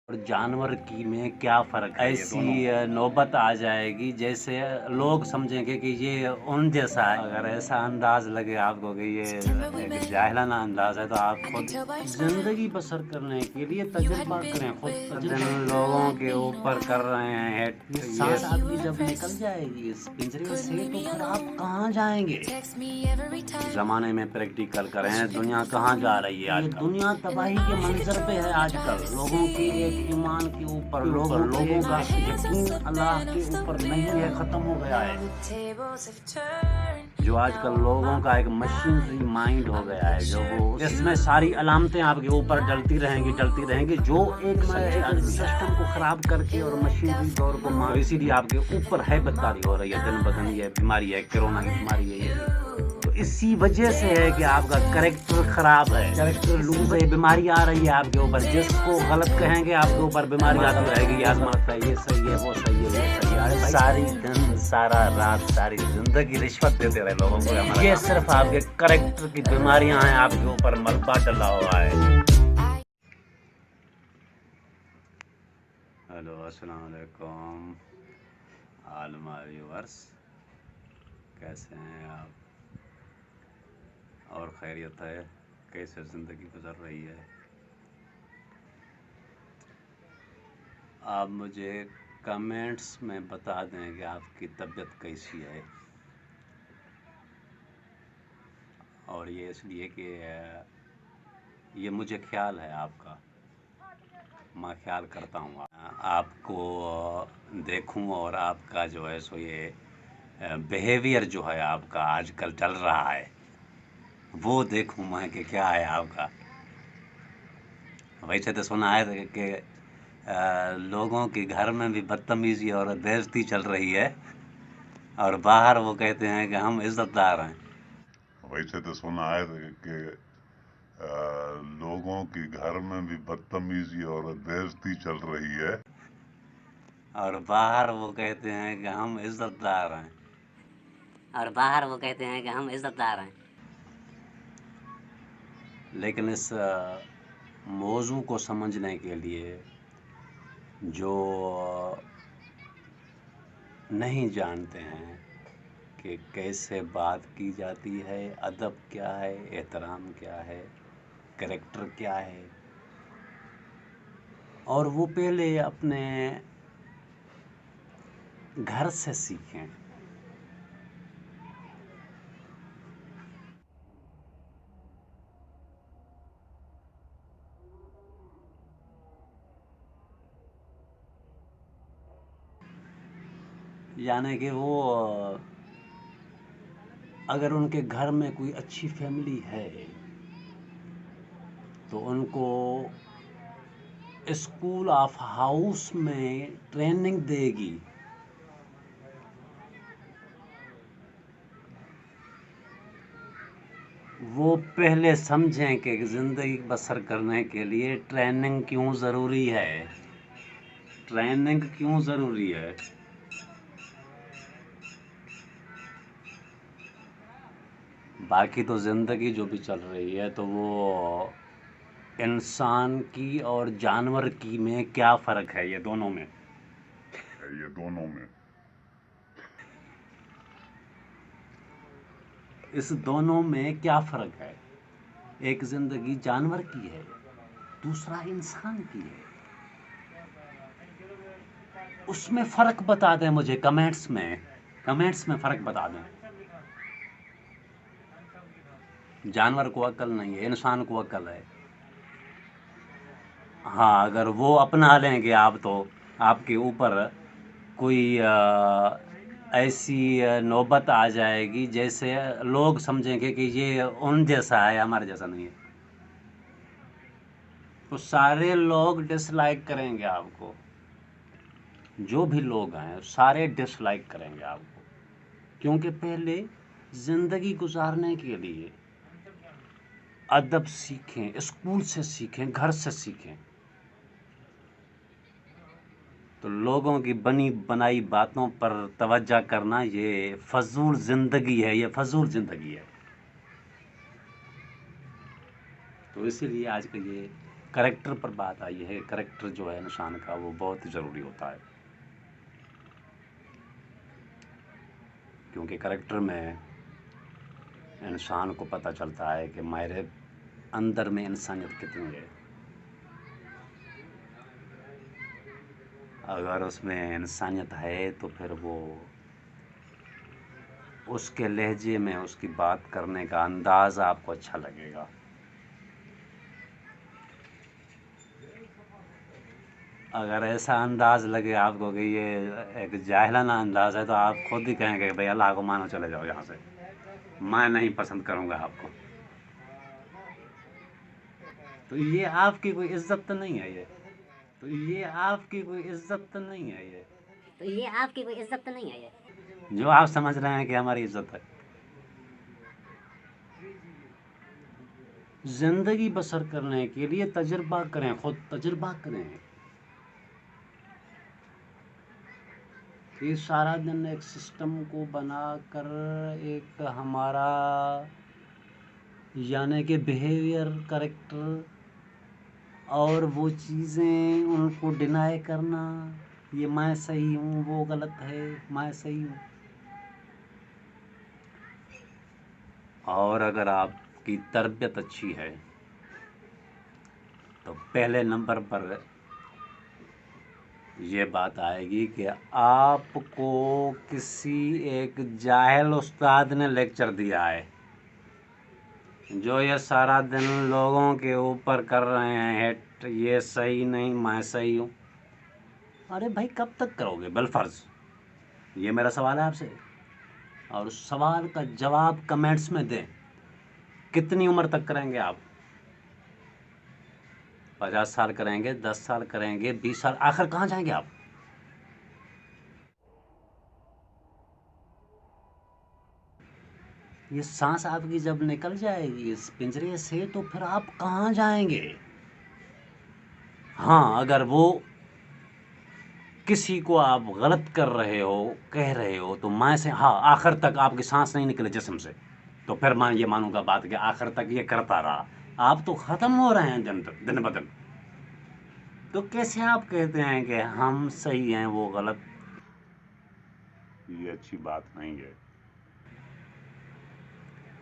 اور جانور کی میں کیا فرق ہے؟ ایسی نوبت آ جائے گی جیسے لوگ سمجھیں گے کہ یہ ان جیسا ہے۔ اگر ایسا انداز لگے آپ کو کہ یہ ایک جاہلانہ انداز ہے تو آپ خود زندگی بسر کرنے کے لیے تجربہ کریں، خود جن لوگوں کے اوپر کر رہے ہیں یہ سانس آپ کی جب نکل جائے گی اس پنجرے سے تو پھر آپ کہاں جائیں گے؟ زمانے میں پریکٹیکل کریں، دنیا کہاں جا رہی ہے آج کل؟ دنیا تباہی کے منظر پہ ہے آج کل۔ لوگوں کی ایک ایمان کے اوپر لوگوں کا یقین اللہ کے اوپر نہیں ہے، ختم ہو گیا ہے۔ جو آج کل لوگوں کا ایک مشینری مائنڈ ہو گیا ہے، جو وہ اس میں ساری علامتیں آپ کے اوپر ڈلتی رہیں گی جو ایک سسٹم کو خراب کر کے اور مشینری طور کو اسی لیے آپ کے اوپر ہیبت تاری ہو رہی ہے دن بدن۔ یہ بیماری ہے، کرونا کی بیماری ہے، یہ تو اسی وجہ سے ہے کہ آپ کا کریکٹر خراب ہے، کریکٹر لوز ہے، بیماری آ رہی ہے آپ کے اوپر۔ جس کو غلط کہیں گے آپ کے اوپر بیماری آتی رہے گی، آزمائش ہے، یہ صحیح ہے، وہ صحیح ہے، وہ صحیح ہے۔ ساری دن سارا رات ساری زندگی رشوت دیتے رہے لوگوں کو۔ یہ صرف آپ کے کریکٹر کی بیماریاں ہیں، آپ کے اوپر ملبہ ڈلا ہوا ہے۔ ہیلو، السلام علیکم آل مائی ویورز، کیسے ہیں آپ؟ اور خیریت ہے؟ کیسے زندگی گزر رہی ہے؟ آپ مجھے کمنٹس میں بتا دیں کہ آپ کی طبیعت کیسی ہے، اور یہ اس لیے کہ یہ مجھے خیال ہے آپ کا، میں خیال کرتا ہوں آپ کو دیکھوں اور آپ کا جو ہے سو یہ بیہیویئر جو ہے آپ کا آج کل چل رہا ہے وہ دیکھوں میں کہ کیا ہے آپ کا۔ ویسے تو سنا ہے کہ لوگوں کے گھر میں بھی بدتمیزی اور بےعزتی چل رہی ہے اور باہر وہ کہتے ہیں کہ ہم عزت دار ہیں۔ ویسے تو سنا ہے کہ لوگوں کے گھر میں بھی بدتمیزی اور بےعزتی چل رہی ہے اور باہر وہ کہتے ہیں کہ ہم عزت دار ہیں، لیکن اس موضوع کو سمجھنے کے لیے جو نہیں جانتے ہیں کہ کیسے بات کی جاتی ہے، ادب کیا ہے، احترام کیا ہے، کریکٹر کیا ہے، اور وہ پہلے اپنے گھر سے سیکھیں۔ یعنی کہ وہ اگر ان کے گھر میں کوئی اچھی فیملی ہے تو ان کو اسکول آف ہاؤس میں ٹریننگ دے گی۔ وہ پہلے سمجھیں کہ زندگی بسر کرنے کے لیے ٹریننگ کیوں ضروری ہے، ٹریننگ کیوں ضروری ہے۔ باقی تو زندگی جو بھی چل رہی ہے تو وہ انسان کی اور جانور کی میں کیا فرق ہے، یہ دونوں میں اس دونوں میں کیا فرق ہے؟ ایک زندگی جانور کی ہے، دوسرا انسان کی ہے۔ اس میں فرق بتا دیں مجھے کمنٹس میں فرق بتا دیں۔ جانور کو عقل نہیں ہے، انسان کو عقل ہے۔ ہاں، اگر وہ اپنا لیں گے آپ تو آپ کے اوپر کوئی ایسی نوبت آ جائے گی جیسے لوگ سمجھیں گے کہ یہ ان جیسا ہے، ہمارے جیسا نہیں ہے، تو سارے لوگ ڈس لائک کریں گے آپ کو۔ جو بھی لوگ ہیں سارے ڈس لائک کریں گے آپ کو، کیونکہ پہلے زندگی گزارنے کے لیے ادب سیکھیں، اسکول سے سیکھیں، گھر سے سیکھیں۔ تو لوگوں کی بنی بنائی باتوں پر توجہ کرنا یہ فضول زندگی ہے، یہ فضول زندگی ہے۔ تو اسی لیے آج کا یہ کریکٹر پر بات آئی ہے. کریکٹر جو ہے انسان کا وہ بہت ضروری ہوتا ہے، کیونکہ کریکٹر میں انسان کو پتہ چلتا ہے کہ میرے اندر میں انسانیت کتنی ہے. اگر اس میں انسانیت ہے تو پھر وہ اس کے لہجے میں اس کی بات کرنے کا انداز آپ کو اچھا لگے گا. اگر ایسا انداز لگے آپ کو کہ یہ ایک جاہلانہ انداز ہے تو آپ خود ہی کہیں گے بھائی اللہ کو مانو چلے جاؤ یہاں سے، میں نہیں پسند کروں گا آپ کو. تو یہ آپ کی کوئی عزت تو نہیں ہے. یہ آپ کی کوئی عزت تو نہیں ہے جو آپ سمجھ رہے ہیں کہ ہماری عزت ہے. زندگی بسر کرنے کے لیے تجربہ کریں، خود تجربہ کریں کہ سارا دن ایک سسٹم کو بنا کر ایک ہمارا یعنی کہ بیہیویئر، کریکٹر اور وہ چیزیں ان کو ڈینائی کرنا، یہ میں صحیح ہوں وہ غلط ہے، میں صحیح ہوں. اور اگر آپ کی تربیت اچھی ہے تو پہلے نمبر پر یہ بات آئے گی کہ آپ کو کسی ایک جاہل استاد نے لیکچر دیا ہے جو یہ سارا دن لوگوں کے اوپر کر رہے ہیں ہٹ، یہ صحیح نہیں میں صحیح ہوں. ارے بھائی کب تک کرو گے بالفرض؟ یہ میرا سوال ہے آپ سے، اور اس سوال کا جواب کمنٹس میں دیں. کتنی عمر تک کریں گے آپ؟ 50 سال کریں گے، 10 سال کریں گے، 20 سال، آخر کہاں جائیں گے آپ؟ یہ سانس آپ کی جب نکل جائے گی اس پنجرے سے تو پھر آپ کہاں جائیں گے؟ ہاں اگر وہ کسی کو آپ غلط کر رہے ہو، کہہ رہے ہو تو میں سے ہاں آخر تک آپ کی سانس نہیں نکلے جسم سے تو پھر میں یہ مانوں گا بات کہ آخر تک یہ کرتا رہا. آپ تو ختم ہو رہے ہیں دن بدن. تو کیسے آپ کہتے ہیں کہ ہم صحیح ہیں وہ غلط؟ یہ اچھی بات نہیں ہے.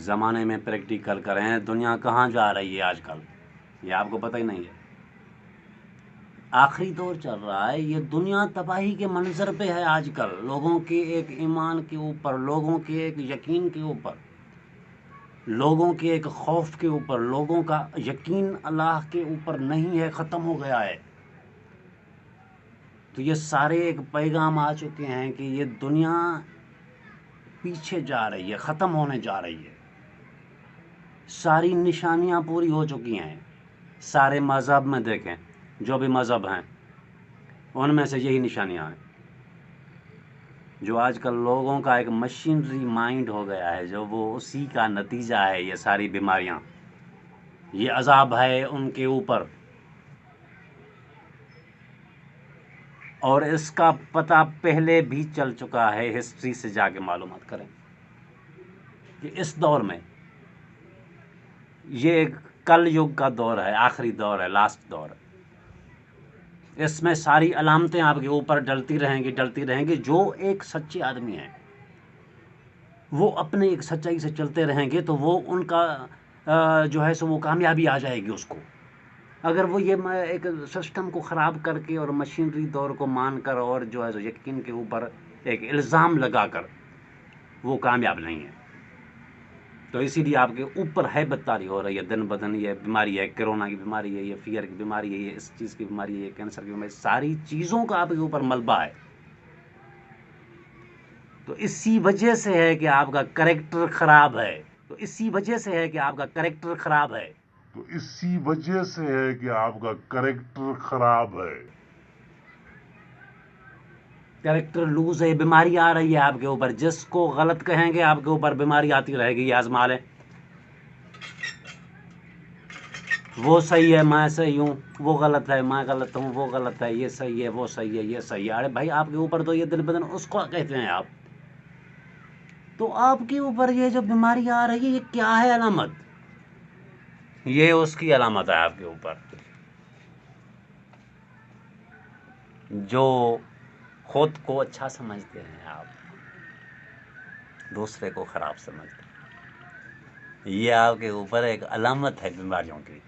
زمانے میں پریکٹیکل کریں. دنیا کہاں جا رہی ہے آج کل یہ آپ کو پتہ ہی نہیں ہے. آخری دور چل رہا ہے، یہ دنیا تباہی کے منظر پہ ہے آج کل. لوگوں کے ایک ایمان کے اوپر، لوگوں کے ایک یقین کے اوپر، لوگوں کے ایک خوف کے اوپر، لوگوں کا یقین اللہ کے اوپر نہیں ہے، ختم ہو گیا ہے. تو یہ سارے ایک پیغام آ چکے ہیں کہ یہ دنیا پیچھے جا رہی ہے، ختم ہونے جا رہی ہے. ساری نشانیاں پوری ہو چکی ہیں. سارے مذہب میں دیکھیں، جو بھی مذہب ہیں ان میں سے یہی نشانیاں ہیں. جو آج کل لوگوں کا ایک مشینری مائنڈ ہو گیا ہے، جو وہ اسی کا نتیجہ ہے یہ ساری بیماریاں. یہ عذاب ہے ان کے اوپر، اور اس کا پتہ پہلے بھی چل چکا ہے. ہسٹری سے جا کے معلومات کریں کہ اس دور میں یہ ایک کل یگ کا دور ہے، آخری دور ہے، لاسٹ دور ہے. اس میں ساری علامتیں آپ کے اوپر ڈلتی رہیں گی. جو ایک سچے آدمی ہیں وہ اپنے ایک سچائی سے چلتے رہیں گے تو وہ ان کا جو ہے سو وہ کامیابی آ جائے گی اس کو. اگر وہ یہ ایک سسٹم کو خراب کر کے اور مشینری دور کو مان کر اور جو ہے سو یقین کے اوپر ایک الزام لگا کر وہ کامیاب نہیں ہے. تو اسی لیے آپ کے اوپر ہیبت طاری ہو رہی ہے دن بدن. یہ بیماری ہے، کرونا کی بیماری ہے، یہ فیئر کی بیماری ہے، یہ اس چیز کی بیماری ہے، یہ کینسر کی بیماری، ساری چیزوں کا آپ کے اوپر ملبہ ہے. تو اسی وجہ سے ہے کہ آپ کا کریکٹر خراب ہے. تو اسی وجہ سے ہے کہ آپ کا کریکٹر خراب ہے. کریکٹر لوز ہے، بیماری آ رہی ہے آپ کے اوپر. جس کو غلط کہیں گے آپ کے اوپر بیماری آتی رہے گی. یہ آزما لیں. وہ صحیح ہے میں صحیح ہوں، وہ غلط ہے میں غلط ہوں، وہ غلط ہے، یہ صحیح ہے وہ صحیح ہے، یہ صحیح ہے. ارے بھائی آپ کے اوپر تو یہ دن بدن اس کو کہتے ہیں آپ. تو آپ کے اوپر یہ جو بیماری آ رہی ہے یہ کیا ہے علامت؟ یہ اس کی علامت ہے آپ کے اوپر. جو خود کو اچھا سمجھتے ہیں آپ دوسرے کو خراب سمجھتے ہیں، یہ آپ کے اوپر ایک علامت ہے بیماریوں کی.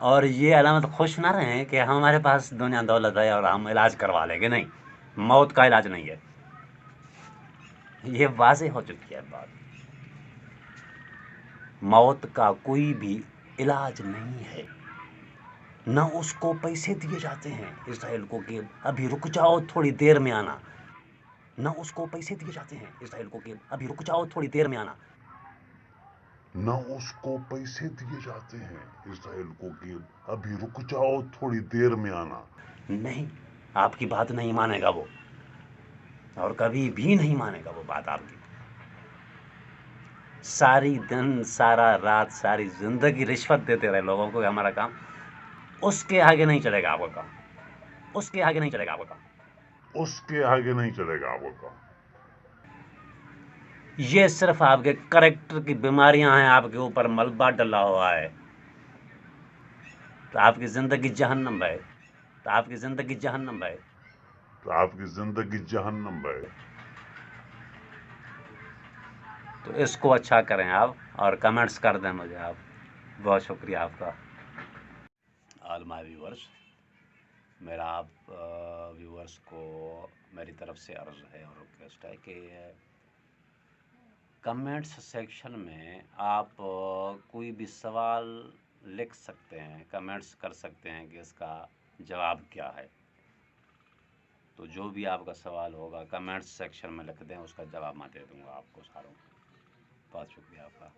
اور یہ علامت خوش نہ رہیں کہ ہمارے پاس دنیا دولت ہے اور ہم علاج کروا لیں گے. نہیں، موت کا علاج نہیں ہے. یہ واضح ہو چکی ہے بات. موت کا کوئی بھی علاج نہیں ہے. نہ اس کو پیسے دیے جاتے ہیں اسرائیل کو کہ ابھی رک جاؤ تھوڑی دیر میں آنا. نہ اس کو پیسے دیے جاتے ہیں اسرائیل کو کہ ابھی رک جاؤ تھوڑی دیر میں آنا. نہ اس کو پیسے دیے جاتے ہیں اسرائیل کو کہ ابھی رک جاؤ تھوڑی دیر میں آنا. نہیں، آپ کی بات نہیں مانے گا وہ، اور کبھی بھی نہیں مانے گا وہ بات آپ کی. ساری دن سارا رات ساری زندگی رشوت دیتے رہے لوگوں کو کہ ہمارا کام، اس کے آگے نہیں چلے گا آپ کا کام. اس کے آگے نہیں چلے گا آپ کا کام. اس کے آگے نہیں چلے گا وہ کام. یہ صرف آپ کے کریکٹر کی بیماریاں ہیں، آپ کے اوپر ملبہ ڈلا ہوا ہے. تو آپ کی زندگی جہنم ہے. تو آپ کی زندگی جہنم ہے. تو آپ کی زندگی جہنم ہے. تو اس کو اچھا کریں آپ اور کمنٹس کر دیں مجھے آپ. بہت شکریہ آپ کا. آل مائی ویورس، میرا آپ ویورس کو میری طرف سے عرض ہے اور ریکویسٹ ہے کہ کمنٹس سیکشن میں آپ کوئی بھی سوال لکھ سکتے ہیں، کمنٹس کر سکتے ہیں کہ اس کا جواب کیا ہے. تو جو بھی آپ کا سوال ہوگا کمنٹس سیکشن میں لکھ دیں، اس کا جواب میں دے دوں گا آپ کو ساروں کو. بہت شکریہ آپ کا.